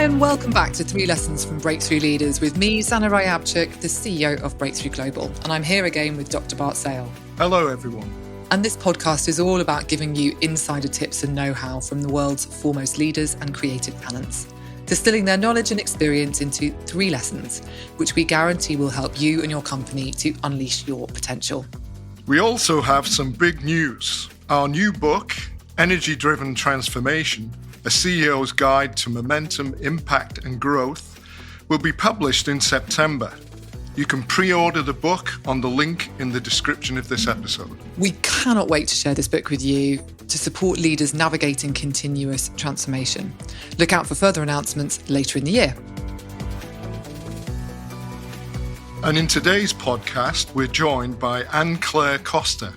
and welcome back to 3 Lessons from Breakthrough Leaders with me, Sana Ryabchuk, the CEO of Breakthrough Global. And I'm here again with Dr. Bart Sale. Hello, everyone. And this podcast is all about giving you insider tips and know-how from the world's foremost leaders and creative talents, distilling their knowledge and experience into 3 lessons, which we guarantee will help you and your company to unleash your potential. We also have some big news. Our new book, Energy-Driven Transformation, A CEO's Guide to Momentum, Impact and Growth, will be published in September. You can pre-order the book on the link in the description of this episode. We cannot wait to share this book with you to support leaders navigating continuous transformation. Look out for further announcements later in the year. And in today's podcast, we're joined by Anne-Claire Costa.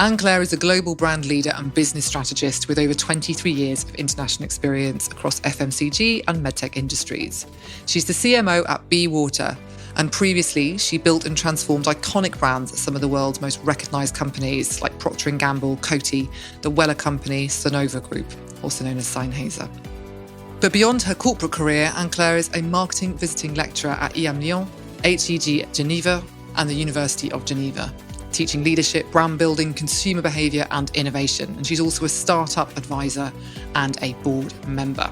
Anne-Claire is a global brand leader and business strategist with over 23 years of international experience across FMCG and medtech industries. She's the CMO at BE WTR, and previously she built and transformed iconic brands at some of the world's most recognised companies like Procter Gamble, Coty, the Wella Company, Sonova Group, also known as Sennheiser. But beyond her corporate career, Anne-Claire is a marketing visiting lecturer at EM Lyon, HEG Geneva, and the University of Geneva, teaching leadership, brand building, consumer behaviour and innovation. And she's also a startup advisor and a board member.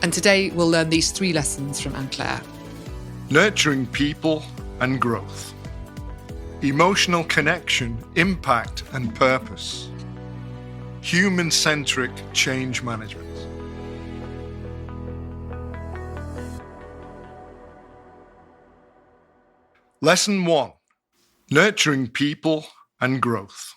And today we'll learn these 3 lessons from Anne-Claire. Nurturing people and growth. Emotional connection, impact and purpose. Human-centric change management. Lesson 1. Nurturing people and growth.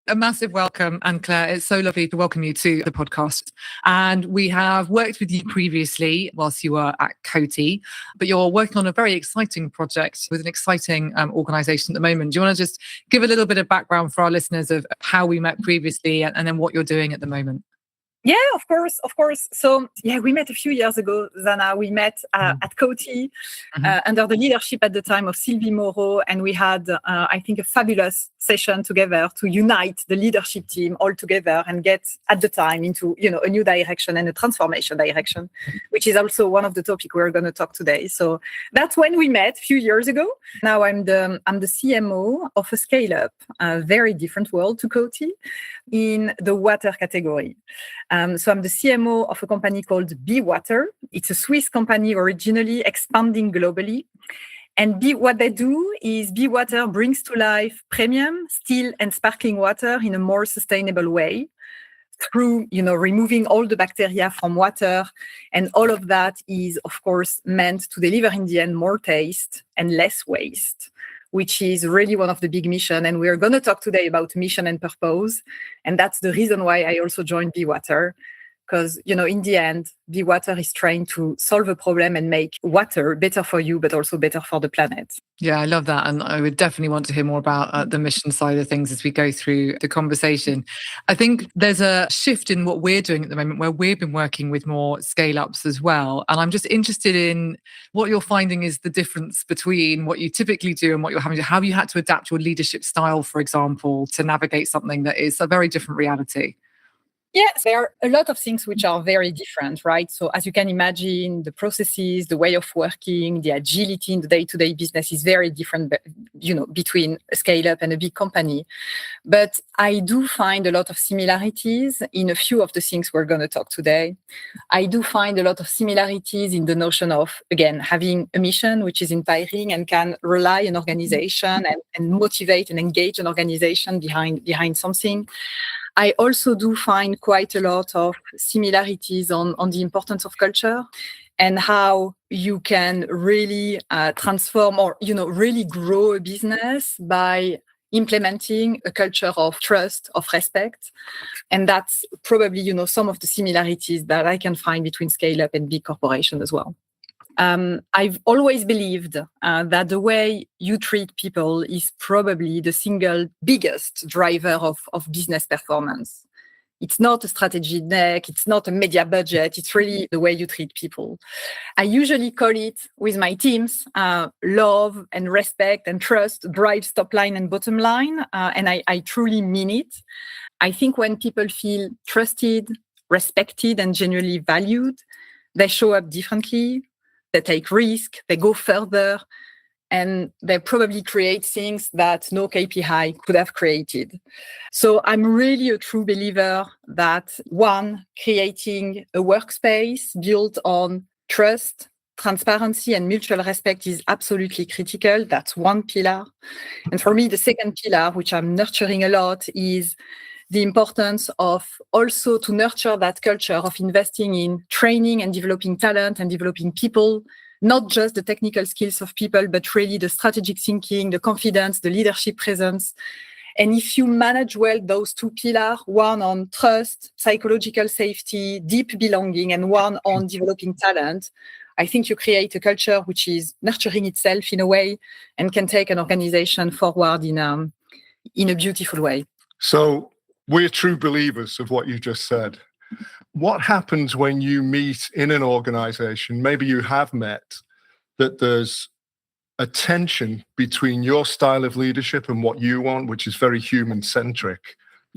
A massive welcome, Anne-Claire. It's so lovely to welcome you to the podcast. And we have worked with you previously whilst you were at Coty, but you're working on a very exciting project with an exciting organisation at the moment. Do you want to just give a little bit of background for our listeners of how we met previously and then what you're doing at the moment? Yeah, of course. So, we met a few years ago, Zana. We met at Coty under the leadership at the time of Sylvie Moreau, and we had, I think, a fabulous session together to unite the leadership team all together and get, at the time, into a new direction and a transformation direction, which is also one of the topics we're going to talk today. So that's when we met a few years ago. Now I'm the CMO of a scale-up, a very different world to Coty, in the water category. So I'm the CMO of a company called BE WTR. It's a Swiss company originally expanding globally. And what they do is BE WTR brings to life premium, still and sparkling water in a more sustainable way through, removing all the bacteria from water. And all of that is, of course, meant to deliver in the end more taste and less waste, which is really one of the big missions. And we're going to talk today about mission and purpose. And that's the reason why I also joined BE WTR. Because, in the end, BE WTR is trying to solve a problem and make water better for you, but also better for the planet. Yeah, I love that. And I would definitely want to hear more about the mission side of things as we go through the conversation. I think there's a shift in what we're doing at the moment where we've been working with more scale-ups as well. And I'm just interested in what you're finding is the difference between what you typically do and what you're having to, how you had to adapt your leadership style, for example, to navigate something that is a very different reality. Yes, there are a lot of things which are very different, right? So as you can imagine, the processes, the way of working, the agility in the day-to-day business is very different, between a scale-up and a big company. But I do find a lot of similarities in a few of the things we're going to talk today. I do find a lot of similarities in the notion of, again, having a mission which is inspiring and can rely an organization and motivate and engage an organization behind something. I also do find quite a lot of similarities on the importance of culture and how you can really transform or, really grow a business by implementing a culture of trust, of respect. And that's probably, some of the similarities that I can find between scale-up and big corporation as well. I've always believed that the way you treat people is probably the single biggest driver of business performance. It's not a strategy deck, it's not a media budget, it's really the way you treat people. I usually call it with my teams, love and respect and trust drives top line and bottom line, and I truly mean it. I think when people feel trusted, respected and genuinely valued, They show up differently, they take risk, they go further, and they probably create things that no KPI could have created. So I'm really a true believer that, one, creating a workspace built on trust, transparency, and mutual respect is absolutely critical. That's one pillar. And for me, the second pillar, which I'm nurturing a lot, is the importance of also to nurture that culture of investing in training and developing talent and developing people, not just the technical skills of people, but really the strategic thinking, the confidence, the leadership presence. And if you manage well those two pillars, one on trust, psychological safety, deep belonging, and one on developing talent, I think you create a culture which is nurturing itself in a way and can take an organization forward in a beautiful way. So we're true believers of what you just said. What happens when you meet in an organization, maybe you have met, that there's a tension between your style of leadership and what you want, which is very human-centric,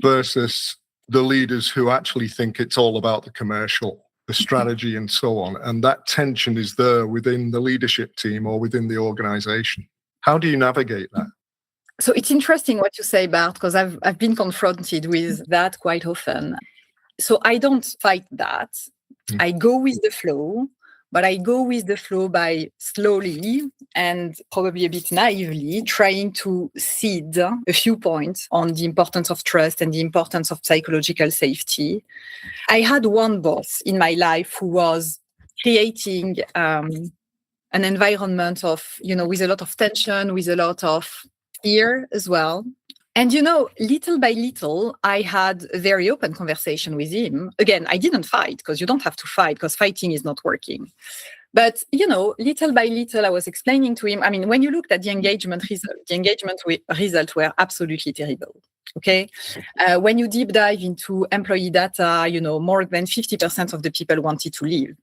versus the leaders who actually think it's all about the commercial, the strategy, and so on, and that tension is there within the leadership team or within the organization? How do you navigate that? So it's interesting what you say, Bart, because I've been confronted with that quite often. So I don't fight that. I go with the flow, but I go with the flow by slowly and probably a bit naively trying to seed a few points on the importance of trust and the importance of psychological safety. I had one boss in my life who was creating an environment of, with a lot of tension, with a lot of fear as well. And, little by little, I had a very open conversation with him. Again, I didn't fight because you don't have to fight because fighting is not working. But, little by little, I was explaining to him, when you looked at the engagement results were absolutely terrible. Okay. When you deep dive into employee data, more than 50% of the people wanted to leave.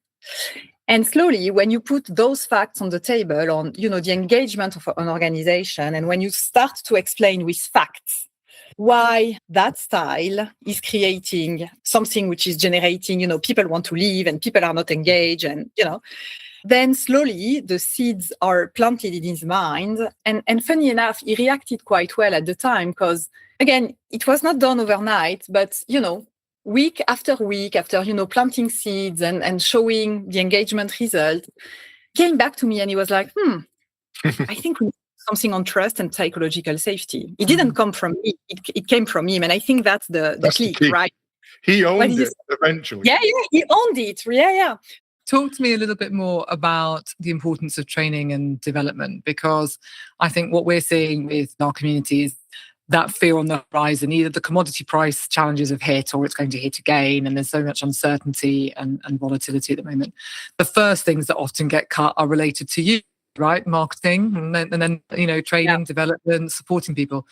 And slowly, when you put those facts on the table on, the engagement of an organization, and when you start to explain with facts why that style is creating something which is generating, people want to leave and people are not engaged, and, then slowly the seeds are planted in his mind. And funny enough, he reacted quite well at the time because, again, it was not done overnight, but, week after week, after, planting seeds and showing the engagement result, came back to me and he was like, I think we need something on trust and psychological safety. It didn't come from me. It came from him. And I think that's the click, right? He owned it eventually. Yeah, he owned it. Yeah. Talk to me a little bit more about the importance of training and development, because I think what we're seeing with our community is that fear on the horizon. Either the commodity price challenges have hit or it's going to hit again, and there's so much uncertainty and volatility at the moment. The first things that often get cut are related to you, right? Marketing, and then training, development, supporting people.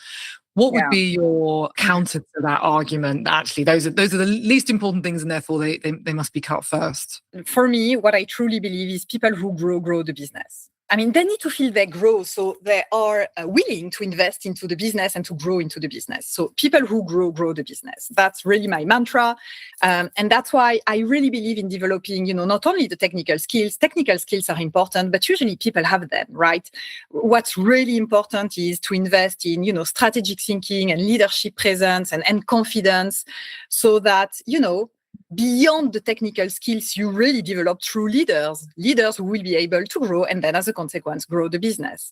What would be your counter to that argument? Actually, those are the least important things, and therefore they must be cut first. For me, what I truly believe is people who grow the business. They need to feel they grow, so they are willing to invest into the business and to grow into the business. So people who grow the business. That's really my mantra. And that's why I really believe in developing, not only the technical skills. Technical skills are important, but usually people have them, right? What's really important is to invest in, strategic thinking and leadership presence and confidence, so that, beyond the technical skills, you really develop true leaders who will be able to grow and then as a consequence, grow the business.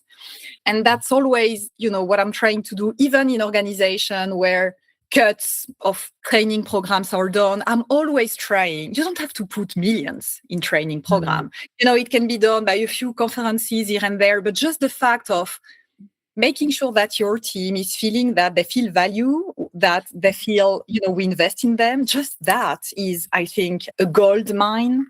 And that's always, what I'm trying to do, even in organization where cuts of training programs are done. I'm always trying. You don't have to put millions in training program. It can be done by a few conferences here and there, but just the fact of making sure that your team is feeling that they feel value, that they feel, we invest in them. Just that is, I think, a gold mine.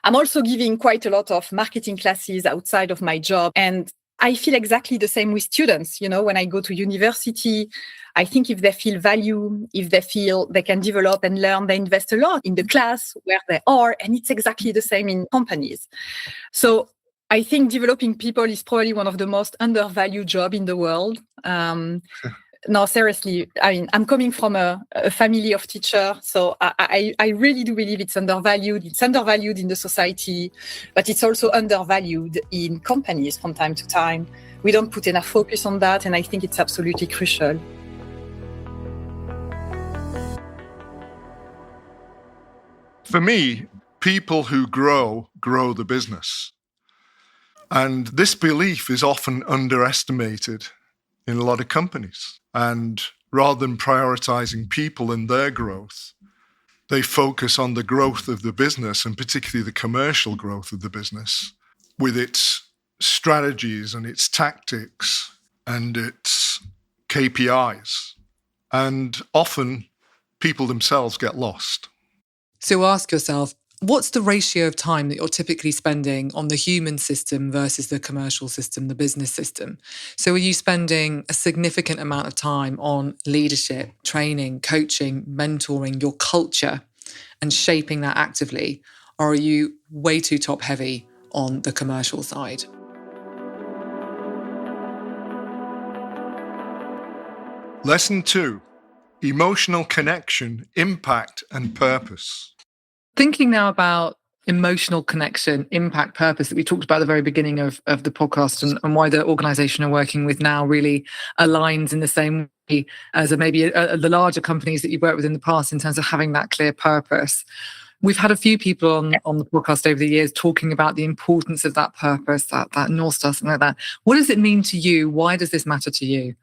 I'm also giving quite a lot of marketing classes outside of my job. And I feel exactly the same with students. When I go to university, I think if they feel value, if they feel they can develop and learn, they invest a lot in the class where they are. And it's exactly the same in companies. So I think developing people is probably one of the most undervalued jobs in the world. No, seriously. I mean, I'm coming from a family of teachers, so I really do believe it's undervalued. It's undervalued in the society, but it's also undervalued in companies from time to time. We don't put enough focus on that, and I think it's absolutely crucial. For me, people who grow the business. And this belief is often underestimated in a lot of companies. And rather than prioritizing people and their growth, they focus on the growth of the business, and particularly the commercial growth of the business, with its strategies and its tactics and its KPIs. And often people themselves get lost. So ask yourself, what's the ratio of time that you're typically spending on the human system versus the commercial system, the business system? So are you spending a significant amount of time on leadership, training, coaching, mentoring, your culture, and shaping that actively? Or are you way too top heavy on the commercial side? Lesson 2, emotional connection, impact, and purpose. Thinking now about emotional connection, impact, purpose that we talked about at the very beginning of the podcast, and why the organisation you're working with now really aligns in the same way as maybe the larger companies that you've worked with in the past in terms of having that clear purpose. We've had a few people on the podcast over the years talking about the importance of that purpose, that North Star, something like that. What does it mean to you? Why does this matter to you?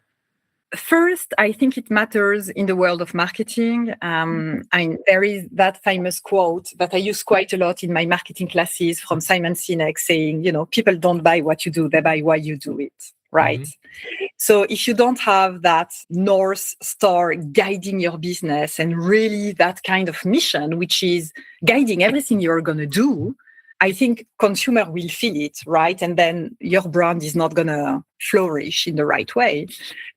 First, I think it matters in the world of marketing. There is that famous quote that I use quite a lot in my marketing classes from Simon Sinek saying, people don't buy what you do, they buy why you do it, right? Mm-hmm. So if you don't have that North Star guiding your business and really that kind of mission, which is guiding everything you're going to do, I think consumer will feel it, right? And then your brand is not going to flourish in the right way.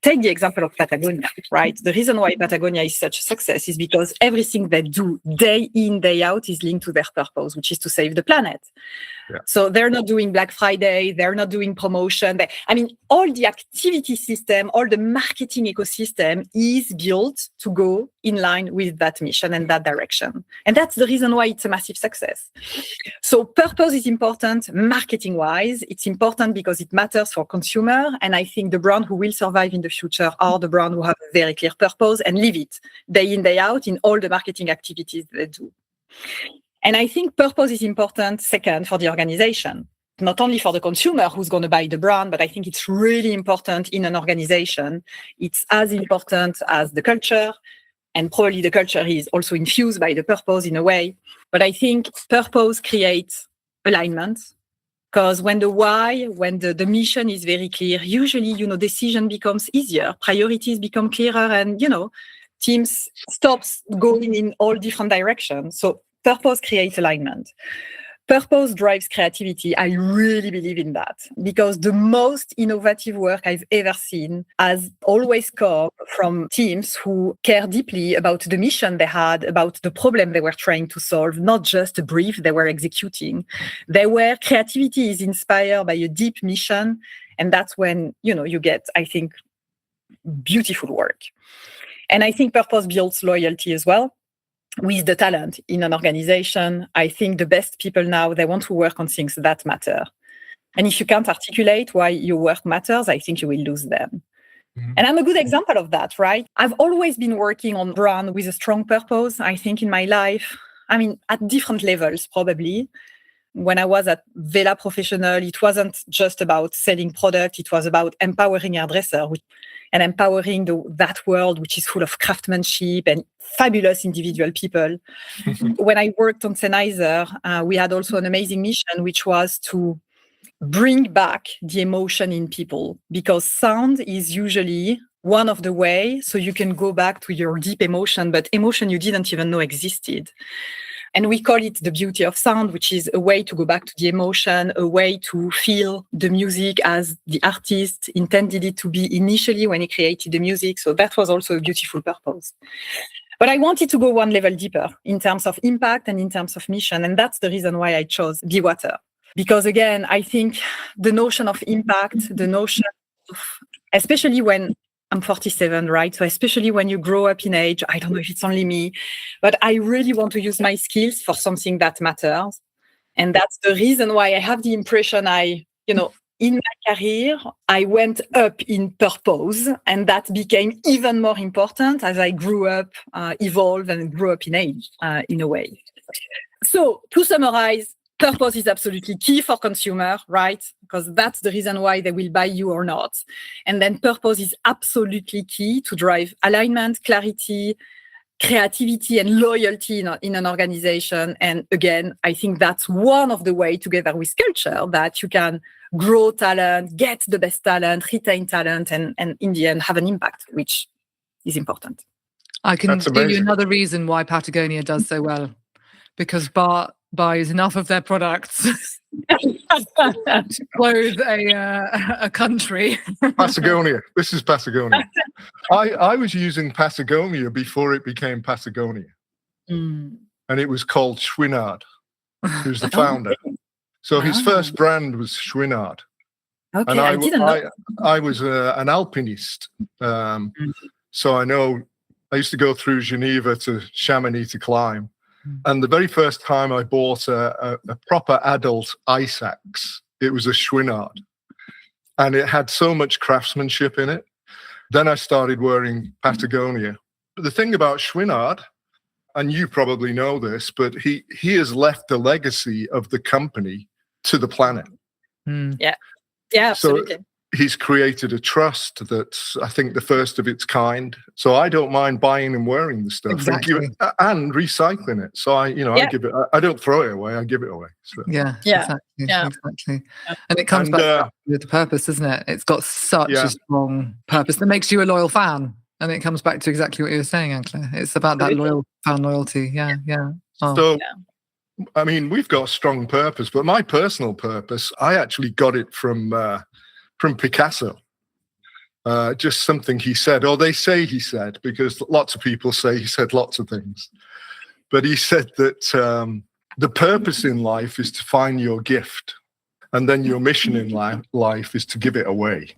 Take the example of Patagonia, right? The reason why Patagonia is such a success is because everything they do day in, day out is linked to their purpose, which is to save the planet. Yeah. So they're not doing Black Friday, they're not doing promotion. All the activity system, all the marketing ecosystem is built to go in line with that mission and that direction. And that's the reason why it's a massive success. So purpose is important marketing-wise. It's important because it matters for consumer. And I think the brand who will survive in the future are the brand who have a very clear purpose and live it day in, day out in all the marketing activities they do. And I think purpose is important, second, for the organization, not only for the consumer who's going to buy the brand, but I think it's really important in an organization. It's as important as the culture, and probably the culture is also infused by the purpose in a way. But I think purpose creates alignment, because when the why, when the mission is very clear, usually, decision becomes easier, priorities become clearer, and, teams stops going in all different directions. So purpose creates alignment. Purpose drives creativity. I really believe in that, because the most innovative work I've ever seen has always come from teams who care deeply about the mission they had, about the problem they were trying to solve, not just a brief they were executing. Creativity is inspired by a deep mission. And that's when, you get, I think, beautiful work. And I think purpose builds loyalty as well. With the talent in an organization, I think the best people now, they want to work on things that matter. And if you can't articulate why your work matters, I think you will lose them. Mm-hmm. And I'm a good example of that, right? I've always been working on brand with a strong purpose, I think, in my life. At different levels, probably. When I was at Vela Professional, it wasn't just about selling product. It was about empowering hairdresser and empowering that world, which is full of craftsmanship and fabulous individual people. When I worked on Sennheiser, we had also an amazing mission, which was to bring back the emotion in people, because sound is usually one of the ways so you can go back to your deep emotion, but emotion you didn't even know existed. And we call it the beauty of sound, which is a way to go back to the emotion, a way to feel the music as the artist intended it to be initially when he created the music. So that was also a beautiful purpose. But I wanted to go one level deeper in terms of impact and in terms of mission. And that's the reason why I chose BE WTR. Because again, I think the notion of impact, the notion of, especially when I'm 47, right? So especially when you grow up in age, I don't know if it's only me, but I really want to use my skills for something that matters. And that's the reason why I have the impression in my career, I went up in purpose, and that became even more important as I grew up, evolved, and grew up in age, in a way. So to summarize, purpose is absolutely key for consumer, right? Because that's the reason why they will buy you or not. And then purpose is absolutely key to drive alignment, clarity, creativity, and loyalty in an organization. And again, I think that's one of the ways, together with culture, that you can grow talent, get the best talent, retain talent, and in the end have an impact, which is important. I can give you another reason why Patagonia does so well, because Bart buys enough of their products to clothe a country. Patagonia. This is Patagonia. I was using Patagonia before it became Patagonia. And it was called Chouinard, who's the founder. So his first brand was Chouinard. Okay, and I didn't know. I was an alpinist. So I used to go through Geneva to Chamonix to climb. And the very first time I bought a proper adult ice axe, it was a Chouinard. And it had so much craftsmanship in it. Then I started wearing Patagonia. But the thing about Chouinard, and you probably know this, but he has left the legacy of the company to the planet. Yeah, absolutely. So he's created a trust that's, I think, the first of its kind. So I don't mind buying and wearing the stuff and recycling it. So I give it. I don't throw it away. I give it away. So. Exactly. And it comes back with the purpose, isn't it? It's got such a strong purpose that makes you a loyal fan. And it comes back to exactly what you were saying, Anne-Claire. It's about that loyal fan loyalty. Yeah. I mean, we've got a strong purpose, but my personal purpose, I actually got it from Picasso. Just something he said, or they say he said, because lots of people say he said lots of things. But he said that the purpose in life is to find your gift, and then your mission in life is to give it away,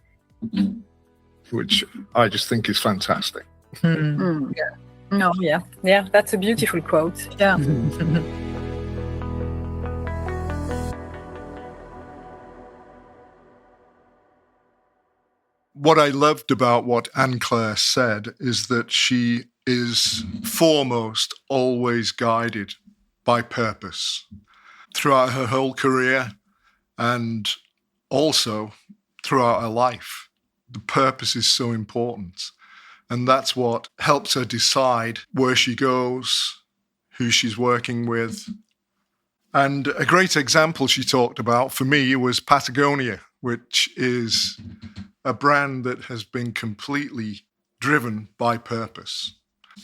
which I just think is fantastic. Yeah, that's a beautiful quote. Yeah. What I loved about what Anne-Claire said is that she is foremost always guided by purpose throughout her whole career and also throughout her life. The purpose is so important. And that's what helps her decide where she goes, who she's working with. And a great example she talked about for me was Patagonia, which is a brand that has been completely driven by purpose.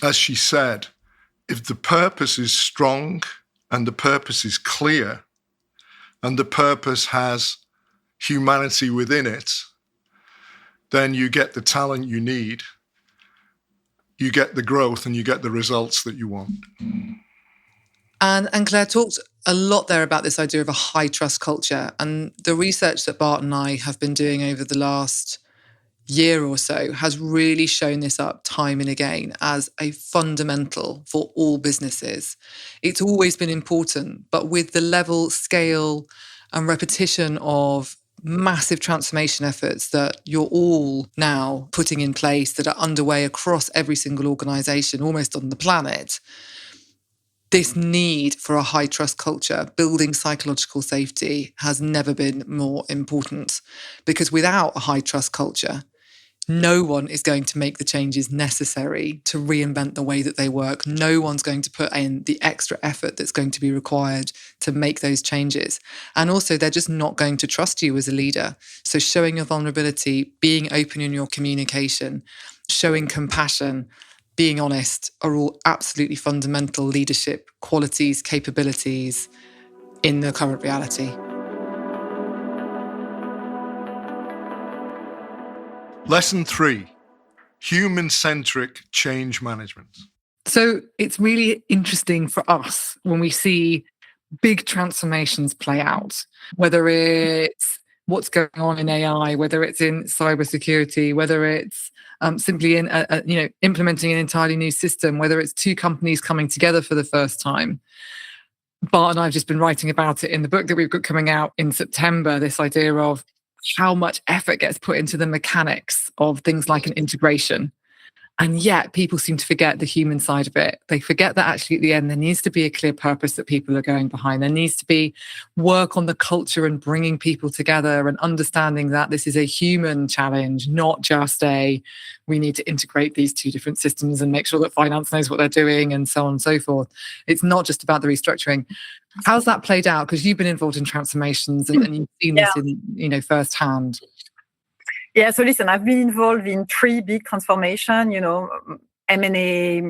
As she said, if the purpose is strong and the purpose is clear and the purpose has humanity within it, then you get the talent you need, you get the growth, and you get the results that you want. And Claire talked a lot there about this idea of a high trust culture, and the research that Bart and I have been doing over the last year or so has really shown this up time and again as a fundamental for all businesses. It's always been important, but with the level, scale, and repetition of massive transformation efforts that you're all now putting in place that are underway across every single organisation almost on the planet, this need for a high trust culture, building psychological safety, has never been more important. Because without a high trust culture, no one is going to make the changes necessary to reinvent the way that they work. No one's going to put in the extra effort that's going to be required to make those changes. And also, they're just not going to trust you as a leader. So showing your vulnerability, being open in your communication, showing compassion, being honest are all absolutely fundamental leadership qualities, capabilities in the current reality. Lesson 3, Human-Centric change management. So it's really interesting for us when we see big transformations play out, whether it's what's going on in AI, whether it's in cybersecurity, whether it's simply in implementing an entirely new system, whether it's two companies coming together for the first time. Bart and I have just been writing about it in the book that we've got coming out in September, this idea of how much effort gets put into the mechanics of things like an integration. And yet people seem to forget the human side of it. They forget that actually at the end, there needs to be a clear purpose that people are going behind. There needs to be work on the culture and bringing people together and understanding that this is a human challenge, not just we need to integrate these two different systems and make sure that finance knows what they're doing and so on and so forth. It's not just about the restructuring. How's that played out? Because you've been involved in transformations and you've seen this in, firsthand. Yeah, so listen, I've been involved in 3 big transformations, M&A,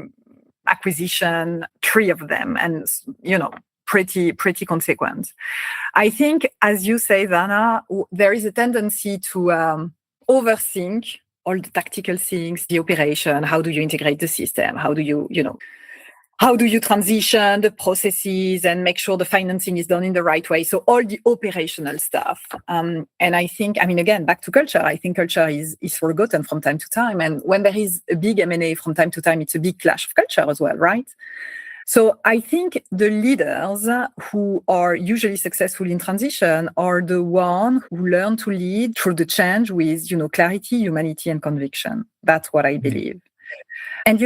acquisition, 3 of them, and, pretty consequent. I think, as you say, Vanna, there is a tendency to overthink all the tactical things, the operation, how do you integrate the system, how do you transition the processes and make sure the financing is done in the right way? So all the operational stuff. And I think, again, back to culture, I think culture is forgotten from time to time. And when there is a big M&A from time to time, it's a big clash of culture as well, right? So I think the leaders who are usually successful in transition are the ones who learn to lead through the change with, clarity, humanity, and conviction. That's what I believe. And,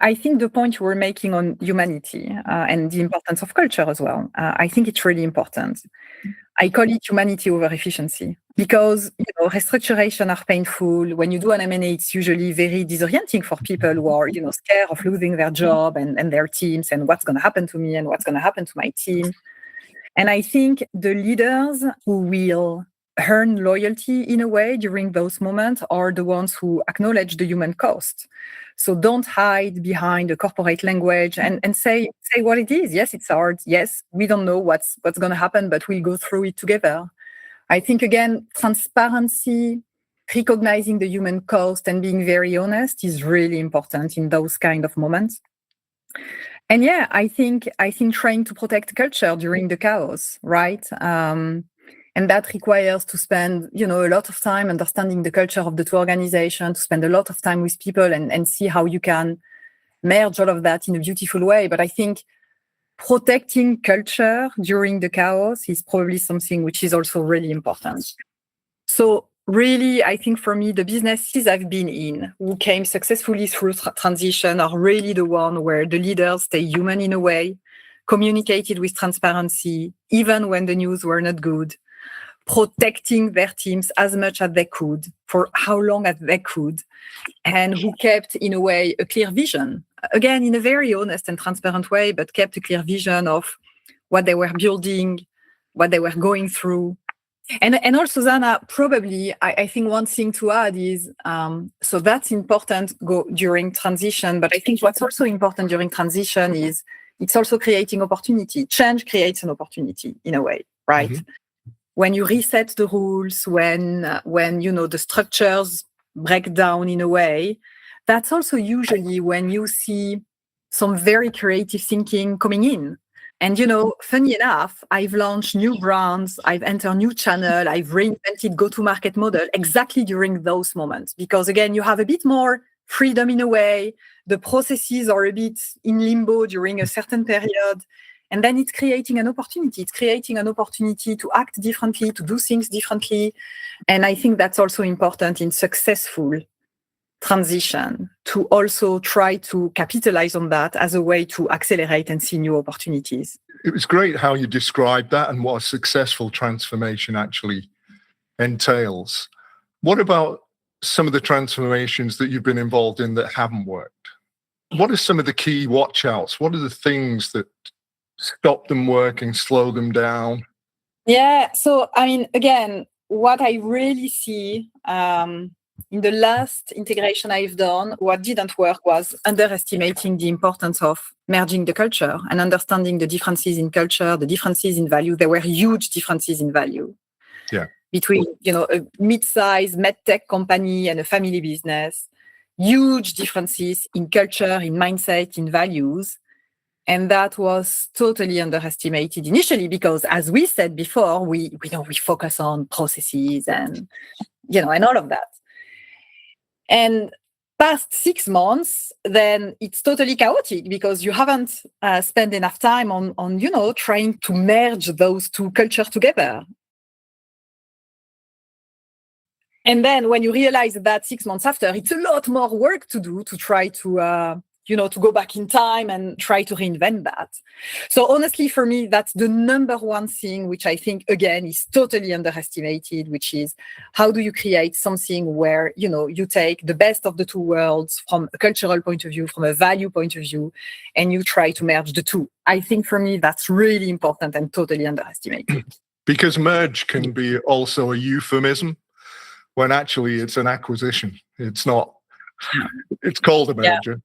I think the point you were making on humanity and the importance of culture as well, I think it's really important. I call it humanity over efficiency because, restructuration are painful. When you do an M&A, it's usually very disorienting for people who are, scared of losing their job and their teams and what's going to happen to me and what's going to happen to my team. And I think the leaders who will earn loyalty in a way during those moments are the ones who acknowledge the human cost. So don't hide behind a corporate language and say what it is. Yes, it's hard. Yes, we don't know what's going to happen, but we'll go through it together. I think, again, transparency, recognizing the human cost and being very honest is really important in those kind of moments. And yeah, I think trying to protect culture during the chaos, right? And that requires to spend, a lot of time understanding the culture of the two organizations, to spend a lot of time with people and see how you can merge all of that in a beautiful way. But I think protecting culture during the chaos is probably something which is also really important. So really, I think for me, the businesses I've been in who came successfully through transition are really the one where the leaders stay human in a way, communicated with transparency, even when the news were not good, protecting their teams as much as they could for how long as they could, and who kept, in a way, a clear vision. Again, in a very honest and transparent way, but kept a clear vision of what they were building, what they were going through. And also, Zana, probably, I think one thing to add is, so that's important during transition, but I think what's also important during transition is it's also creating opportunity. Change creates an opportunity, in a way, right? Mm-hmm. When you reset the rules, when the structures break down in a way, that's also usually when you see some very creative thinking coming in. And, funny enough, I've launched new brands, I've entered new channel, I've reinvented go-to-market model exactly during those moments. Because again, you have a bit more freedom in a way, the processes are a bit in limbo during a certain period. And then it's creating an opportunity. It's creating an opportunity to act differently, to do things differently. And I think that's also important in successful transition, to also try to capitalize on that as a way to accelerate and see new opportunities. It was great how you described that and what a successful transformation actually entails. What about some of the transformations that you've been involved in that haven't worked? What are some of the key watch-outs? What are the things that stop them working, slow them down? Yeah, so again, what I really see in the last integration I've done, what didn't work was underestimating the importance of merging the culture and understanding the differences in culture, the differences in value. There were huge differences in value between a mid-sized medtech company and a family business. Huge differences in culture, in mindset, in values. And that was totally underestimated initially because, as we said before, we focus on processes and all of that. And past 6 months, then it's totally chaotic because you haven't spent enough time on trying to merge those two cultures together. And then when you realize that 6 months after, it's a lot more work to do to try to to go back in time and try to reinvent that. So honestly, for me, that's the number one thing, which I think, again, is totally underestimated, which is how do you create something where, you take the best of the two worlds from a cultural point of view, from a value point of view, and you try to merge the two. I think for me, that's really important and totally underestimated. Because merge can be also a euphemism when actually it's an acquisition. It's not, it's called a merger. Yeah.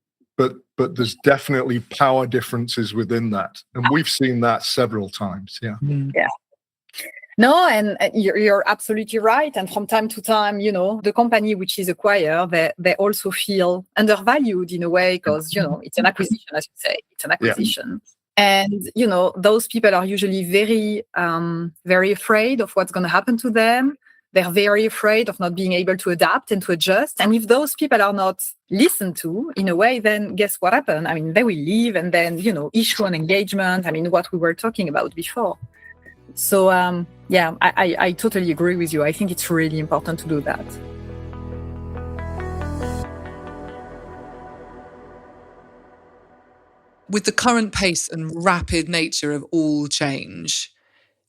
But there's definitely power differences within that. And we've seen that several times. Yeah. Yeah. No, and you're absolutely right. And from time to time, the company which is acquired, they also feel undervalued in a way because, it's an acquisition, as you say. It's an acquisition. Yeah. And, those people are usually very, very afraid of what's going to happen to them. They're very afraid of not being able to adapt and to adjust. And if those people are not listened to in a way, then guess what happened? I mean, they will leave and then, issue an engagement. I mean, what we were talking about before. So, I totally agree with you. I think it's really important to do that. With the current pace and rapid nature of all change,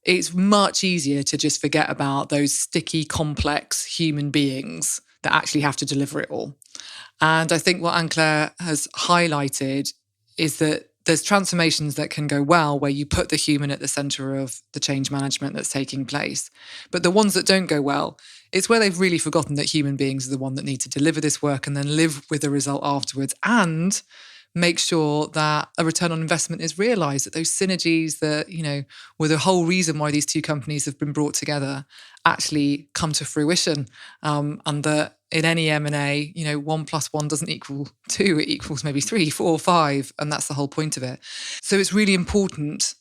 it's much easier to just forget about those sticky, complex human beings that actually have to deliver it all. And I think what Anne-Claire has highlighted is that there's transformations that can go well where you put the human at the centre of the change management that's taking place. But the ones that don't go well, it's where they've really forgotten that human beings are the one that need to deliver this work and then live with the result afterwards and make sure that a return on investment is realised, that those synergies that, were the whole reason why these two companies have been brought together actually come to fruition. And that in any M&A, 1 + 1 doesn't equal 2, it equals maybe 3, 4, 5. And that's the whole point of it. So it's really important,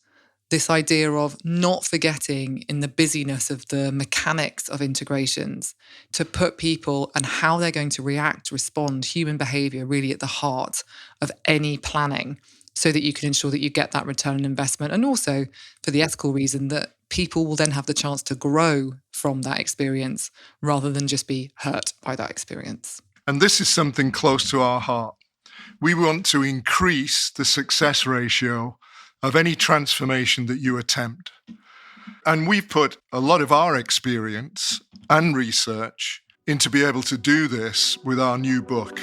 this idea of not forgetting in the busyness of the mechanics of integrations to put people and how they're going to react, respond, human behaviour really at the heart of any planning so that you can ensure that you get that return on investment. And also for the ethical reason that people will then have the chance to grow from that experience rather than just be hurt by that experience. And this is something close to our heart. We want to increase the success ratio of any transformation that you attempt. And we've put a lot of our experience and research into be able to do this with our new book.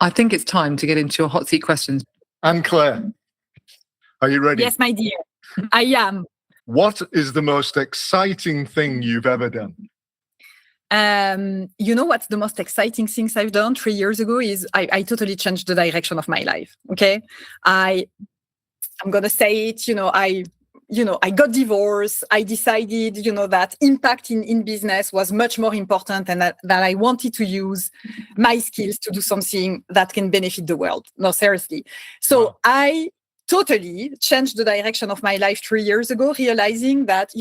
I think it's time to get into your hot seat questions. Anne-Claire, are you ready? Yes, my dear, I am. What is the most exciting thing you've ever done? What's the most exciting things I've done 3 years ago is I totally changed the direction of my life. Okay. I'm going to say it, I got divorced. I decided, that impact in business was much more important and that I wanted to use my skills to do something that can benefit the world. No, seriously. So wow. I totally changed the direction of my life 3 years ago, realizing that,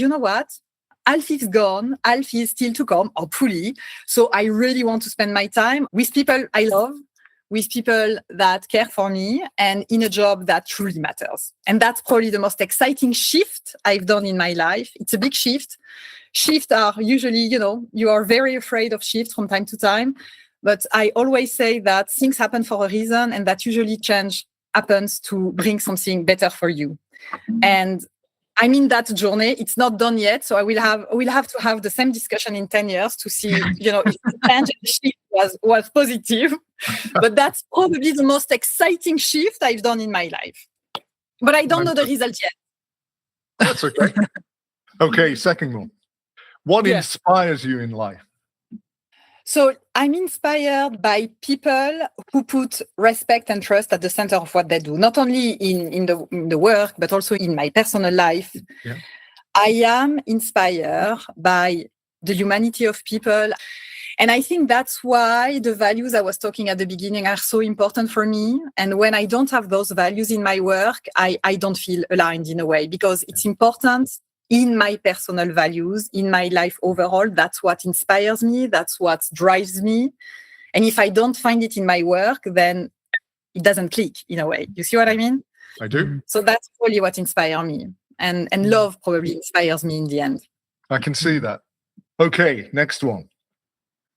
Alf is gone, Alf is still to come, hopefully. So I really want to spend my time with people I love, with people that care for me, and in a job that truly matters. And that's probably the most exciting shift I've done in my life. It's a big shift. Shifts are usually, you are very afraid of shifts from time to time. But I always say that things happen for a reason and that usually change happens to bring something better for you. And I'm in that journey. It's not done yet. So we'll have to have the same discussion in 10 years to see, if the change and the shift was positive. But that's probably the most exciting shift I've done in my life. But I don't know the result yet. That's okay. Okay, second one. What inspires you in life? So I'm inspired by people who put respect and trust at the center of what they do, not only in the work, but also in my personal life. Yeah. I am inspired by the humanity of people. And I think that's why the values I was talking at the beginning are so important for me. And when I don't have those values in my work, I don't feel aligned in a way, because it's important in my personal values, in my life overall. That's what inspires me. That's what drives me. And if I don't find it in my work, then it doesn't click in a way. You see what I mean? I do. So that's probably what inspires me. And love probably inspires me in the end. I can see that. Okay, next one.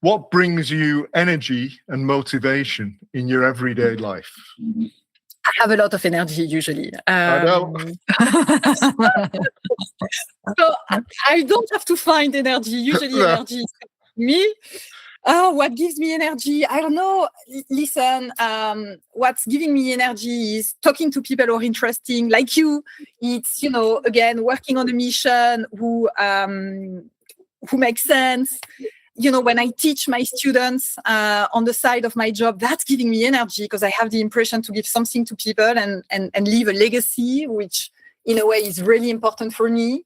What brings you energy and motivation in your everyday life? I have a lot of energy usually. I know. So I don't have to find energy. Usually energy is me. What gives me energy? I don't know. Listen, what's giving me energy is talking to people who are interesting, like you. It's, again, working on a mission who makes sense. When I teach my students on the side of my job, that's giving me energy because I have the impression to give something to people and leave a legacy, which in a way is really important for me.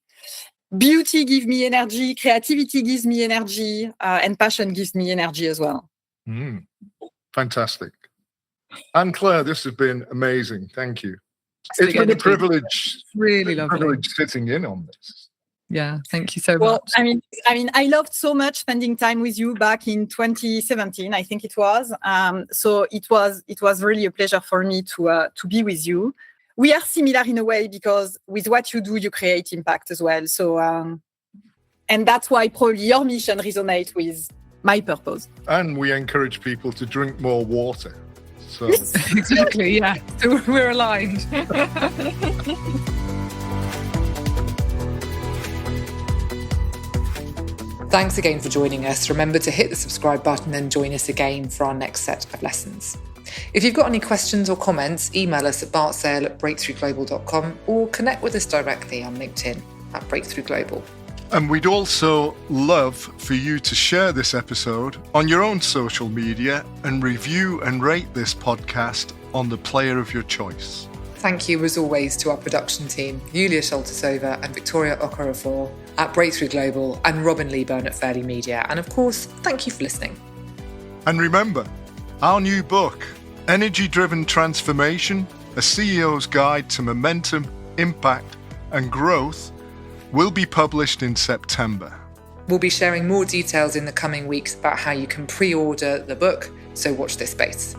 Beauty gives me energy, creativity gives me energy, and passion gives me energy as well. Fantastic. And Claire, this has been amazing. Thank you. It's been a privilege. Really lovely. Privilege sitting in on this. Yeah, thank you so much. Well, I mean, I loved so much spending time with you back in 2017, I think it was. So it was really a pleasure for me to be with you. We are similar in a way because with what you do, you create impact as well. So, and that's why probably your mission resonates with my purpose. And we encourage people to drink more water. So exactly, yeah. So we're aligned. Thanks again for joining us. Remember to hit the subscribe button and join us again for our next set of lessons. If you've got any questions or comments, email us at bartsale@breakthroughglobal.com or connect with us directly on LinkedIn at Breakthrough Global. And we'd also love for you to share this episode on your own social media and review and rate this podcast on the player of your choice. Thank you, as always, to our production team, Yulia Sholtasova and Victoria Okorafor at Breakthrough Global and Robin Leeburn at Fairly Media. And of course, thank you for listening. And remember, our new book, Energy-Driven Transformation, A CEO's Guide to Momentum, Impact and Growth, will be published in September. We'll be sharing more details in the coming weeks about how you can pre-order the book, so watch this space.